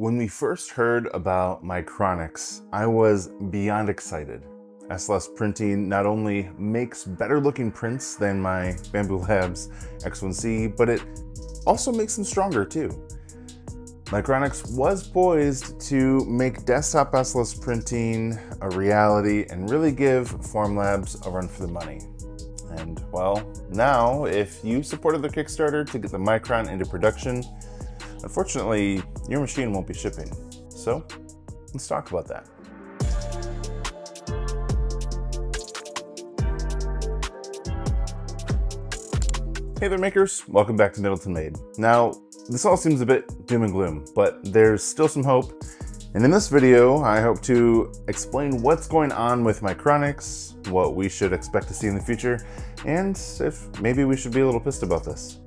When we first heard about Micronics, I was beyond excited. SLS Printing not only makes better looking prints than my Bambu Labs X1C, but it also makes them stronger too. Micronics was poised to make desktop SLS printing a reality and really give Formlabs a run for the money. And well, now if you supported the Kickstarter to get the Micron into production, unfortunately, your machine won't be shipping. So let's talk about that. Hey there makers, welcome back to Middleton Made. Now, this all seems a bit doom and gloom, but there's still some hope. And in this video, I hope to explain what's going on with Micronics, what we should expect to see in the future, and if maybe we should be a little pissed about this.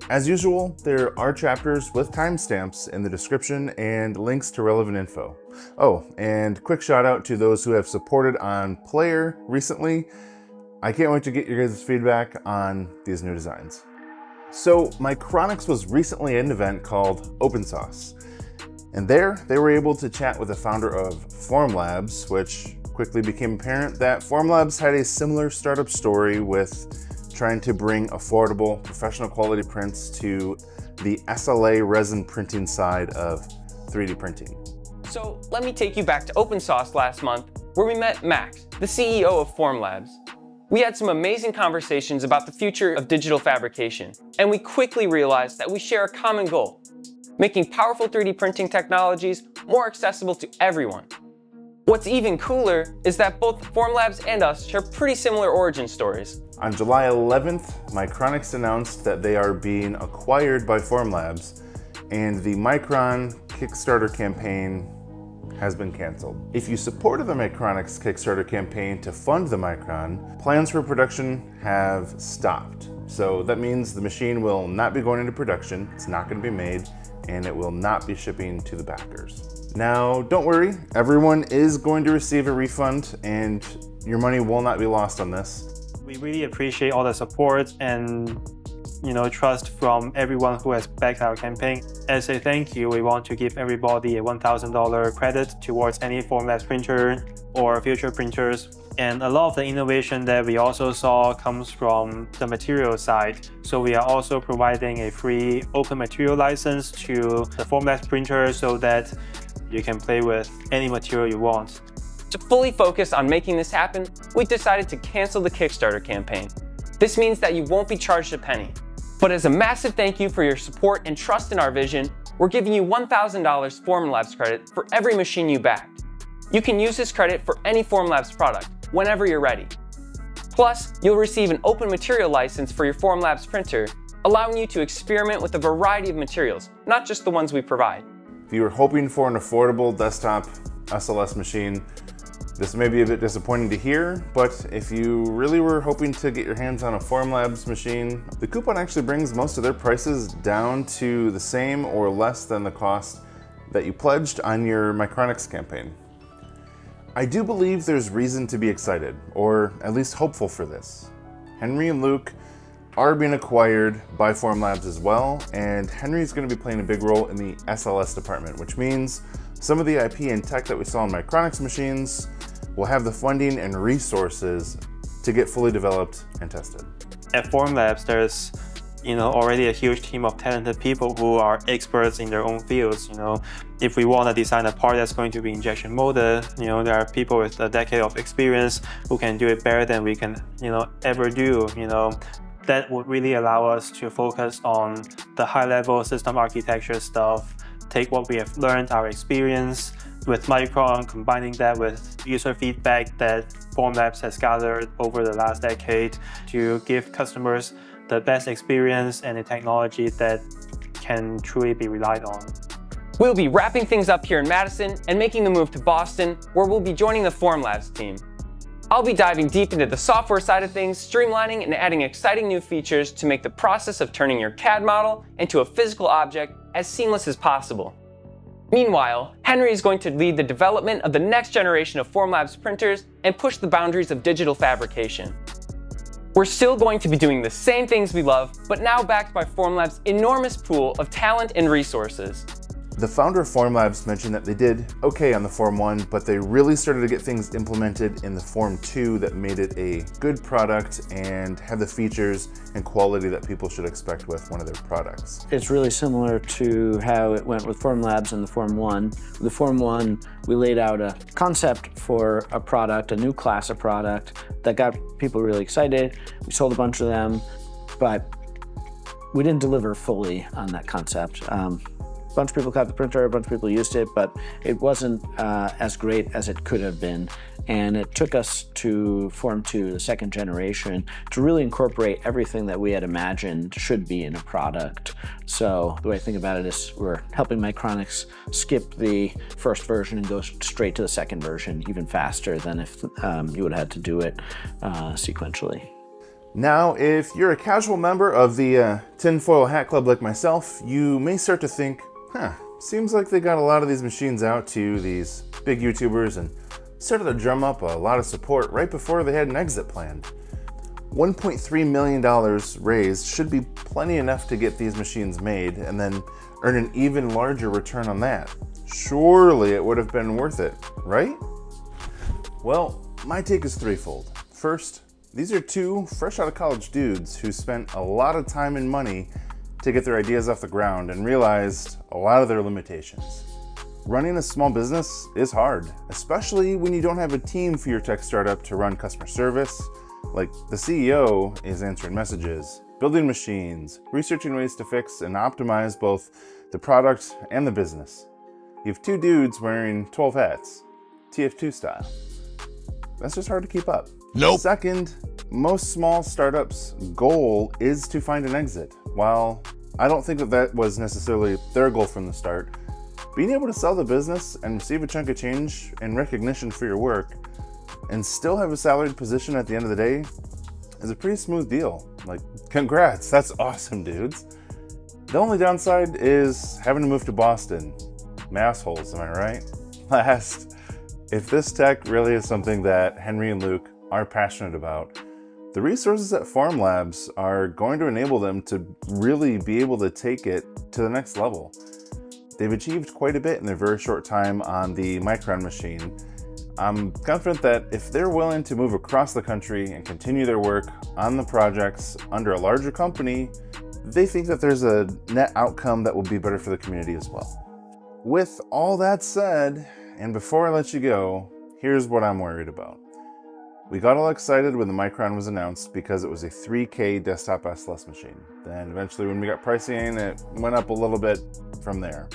As usual, there are chapters with timestamps in the description and links to relevant info. Oh, and quick shout out to those who have supported on Player recently. I can't wait to get your guys' feedback on these new designs. So Micronics was recently at an event called OpenSauce. And there, they were able to chat with the founder of Formlabs, which quickly became apparent that Formlabs had a similar startup story with trying to bring affordable, professional quality prints to the SLA resin printing side of 3D printing. So let me take you back to OpenSauce last month, where we met Max, the CEO of Formlabs. We had some amazing conversations about the future of digital fabrication, and we quickly realized that we share a common goal: making powerful 3D printing technologies more accessible to everyone. What's even cooler is that both Formlabs and us share pretty similar origin stories. On July 11th, Micronics announced that they are being acquired by Formlabs, and the Micron Kickstarter campaign has been canceled. If you supported the Micronics Kickstarter campaign to fund the Micron, plans for production have stopped. So that means the machine will not be going into production, it's not going to be made, and it will not be shipping to the backers. Now, don't worry, everyone is going to receive a refund and your money will not be lost on this. We really appreciate all the support and trust from everyone who has backed our campaign. As a thank you, we want to give everybody a $1,000 credit towards any Formlabs printer or future printers. And a lot of the innovation that we also saw comes from the material side. So we are also providing a free open material license to the Formlabs printer so that you can play with any material you want. To fully focus on making this happen, we decided to cancel the Kickstarter campaign. This means that you won't be charged a penny. But as a massive thank you for your support and trust in our vision, we're giving you $1,000 Formlabs credit for every machine you backed. You can use this credit for any Formlabs product, whenever you're ready. Plus, you'll receive an open material license for your Formlabs printer, allowing you to experiment with a variety of materials, not just the ones we provide. If you were hoping for an affordable desktop SLS machine, this may be a bit disappointing to hear, but if you really were hoping to get your hands on a Formlabs machine, the coupon actually brings most of their prices down to the same or less than the cost that you pledged on your Micronics campaign. I do believe there's reason to be excited, or at least hopeful for this. Henry and Luke are being acquired by Formlabs as well, and Henry is going to be playing a big role in the SLS department, which means some of the IP and tech that we saw in Micronics machines will have the funding and resources to get fully developed and tested. At Formlabs, there's already a huge team of talented people who are experts in their own fields. If we want to design a part that's going to be injection molded, there are people with a decade of experience who can do it better than we can ever do. That would really allow us to focus on the high-level system architecture stuff, take what we have learned, our experience with Micron, combining that with user feedback that Formlabs has gathered over the last decade to give customers the best experience and a technology that can truly be relied on. We'll be wrapping things up here in Madison and making the move to Boston, where we'll be joining the Formlabs team. I'll be diving deep into the software side of things, streamlining and adding exciting new features to make the process of turning your CAD model into a physical object as seamless as possible. Meanwhile, Henry is going to lead the development of the next generation of Formlabs printers and push the boundaries of digital fabrication. We're still going to be doing the same things we love, but now backed by Formlabs' enormous pool of talent and resources. The founder of Formlabs mentioned that they did okay on the Form 1, but they really started to get things implemented in the Form 2 that made it a good product and have the features and quality that people should expect with one of their products. It's really similar to how it went with Formlabs and the Form 1. With the Form 1, we laid out a concept for a product, a new class of product that got people really excited. We sold a bunch of them, but we didn't deliver fully on that concept. A bunch of people got the printer, a bunch of people used it, but it wasn't as great as it could have been. And it took us to Form 2, the second generation, to really incorporate everything that we had imagined should be in a product. So the way I think about it is we're helping Micronics skip the first version and go straight to the second version even faster than if you would have had to do it sequentially. Now, if you're a casual member of the Tinfoil Hat Club like myself, you may start to think, seems like they got a lot of these machines out to these big YouTubers and started to drum up a lot of support right before they had an exit planned. $1.3 million raised should be plenty enough to get these machines made and then earn an even larger return on that. Surely it would have been worth it, right? Well, my take is threefold. First, these are two fresh out of college dudes who spent a lot of time and money to get their ideas off the ground and realized a lot of their limitations. Running a small business is hard, especially when you don't have a team for your tech startup to run customer service. Like, the CEO is answering messages, building machines, researching ways to fix and optimize both the product and the business. You have two dudes wearing 12 hats, TF2 style. That's just hard to keep up. Nope. Second, most small startups' goal is to find an exit. While I don't think that was necessarily their goal from the start, being able to sell the business and receive a chunk of change and recognition for your work and still have a salaried position at the end of the day is a pretty smooth deal. Like, congrats, that's awesome, dudes. The only downside is having to move to Boston. Massholes, am I right? Last, if this tech really is something that Henry and Luke are passionate about, the resources at Formlabs are going to enable them to really be able to take it to the next level. They've achieved quite a bit in their very short time on the Micron machine. I'm confident that if they're willing to move across the country and continue their work on the projects under a larger company, they think that there's a net outcome that will be better for the community as well. With all that said, and before I let you go, here's what I'm worried about. We got all excited when the Micron was announced because it was a 3K desktop SLS machine. Then eventually when we got pricing, it went up a little bit from there.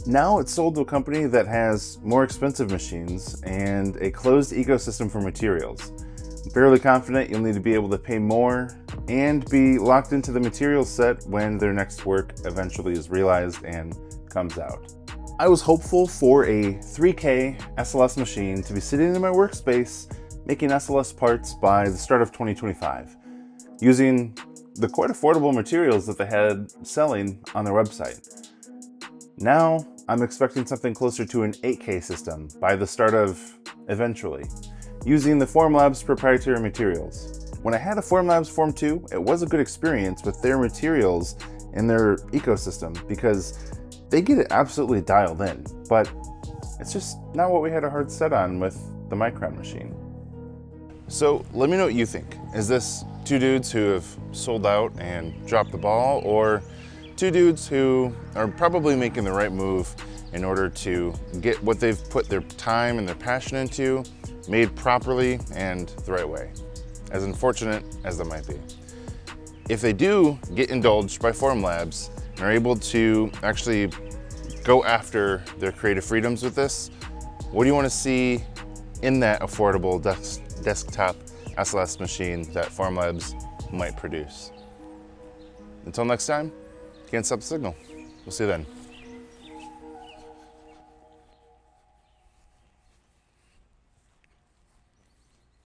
Now it's sold to a company that has more expensive machines and a closed ecosystem for materials. I'm fairly confident you'll need to be able to pay more and be locked into the materials set when their next work eventually is realized and comes out. I was hopeful for a 3K SLS machine to be sitting in my workspace making SLS parts by the start of 2025, using the quite affordable materials that they had selling on their website. Now, I'm expecting something closer to an 8K system by the start of eventually, using the Formlabs proprietary materials. When I had a Formlabs Form 2, it was a good experience with their materials and their ecosystem because they get it absolutely dialed in, but it's just not what we had a hard set on with the Micron machine. So let me know what you think. Is this two dudes who have sold out and dropped the ball, or two dudes who are probably making the right move in order to get what they've put their time and their passion into made properly and the right way, as unfortunate as that might be? If they do get indulged by Formlabs and are able to actually go after their creative freedoms with this, what do you want to see in that affordable desktop SLS machine that Formlabs might produce? Until next time, can't stop the signal. We'll see you then.